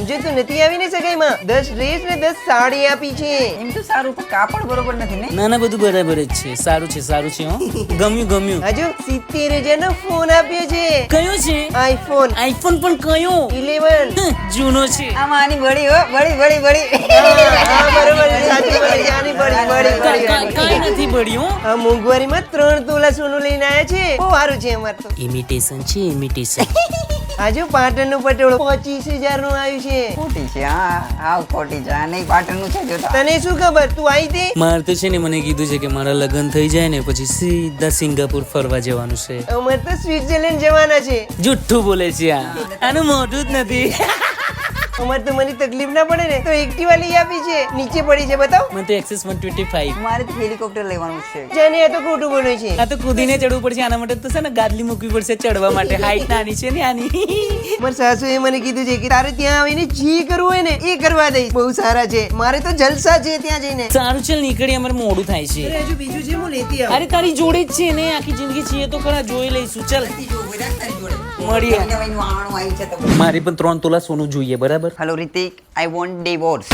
સમજે તું નથી આવી ને સગાઈમાં 10 ડ્રેસ ને 10 સાડી આપી છે. એમ તો સારું પણ કાપડ બરોબર નથી ને. ના ના બધું બરાબર જ છે. સારું છે હો. ગમ્યું. હજુ 70,000 નો ફોન આપ્યો છે. કયો છે? આઈફોન આઈફોન પણ કયો? 11. જૂનો છે. આમાં આની બળી હો બળી. હા બરોબર છે, સાચી વાત છે. આની બળી. કાઈ નથી બળ્યું. આ મોંઘવારીમાં 3 તોલા સોનું લઈને આયા છે. બહુ સારું છે અમાર તો. ઇમિટેશન છે ઇમિટેશન. આજુ પાટણનું પટોળું 25,000 નું આવ્યું છે. ખોટી છે હા ખોટી છે. આ નહીં પાટણનું છે જોતા. તને શું ખબર, તું આવી તે? મારે તો છે ને મને કીધું છે કે મારા લગ્ન થઈ જાય ને પછી સીધા સિંગાપુર ફરવા જવાનું છે. અમાર તો સ્વિટ્ઝરલેન્ડ જવાના છે. જુઠ્ઠું બોલે છે આ. આનું મોઢું જ નથી. અમાર તો મને તકલીફ ના પડે ને તો એક્ટિવા લઈ આપી છે. નીચે પડી છે, બતાવ. મને તો એક્સેસ 125. મારે તો હેલિકોપ્ટર લેવાનું છે. જાને આ તો ખોટું બોલે છે. આ તો કૂદીને ચડવું પડશે. આના માટે તો છે ને ગાદલી મૂકવી પડશે ચડવા માટે. હાઈટ નાની છે ને આની. મારા સાસુએ મને કીધું છે કે તારે ત્યાં આવીને જે કરવું હોય ને એ કરવા દઈશ. બહુ સારા છે. મારે તો જલસા છે ત્યાં જઈને. સારું ચાલ નીકળી, અમારે મોડું થાય છે. હજુ બીજું છે, હું લેતી આવું. અરે તારી જોડે જ છે ને, આખી જિંદગી છીએ તો ખરા, જોઈ લઈશું. ચાલ મળીએ. મારે પણ 3 તોલા સોનું જોઈએ, બરાબર? Hello Hrithik, I want divorce.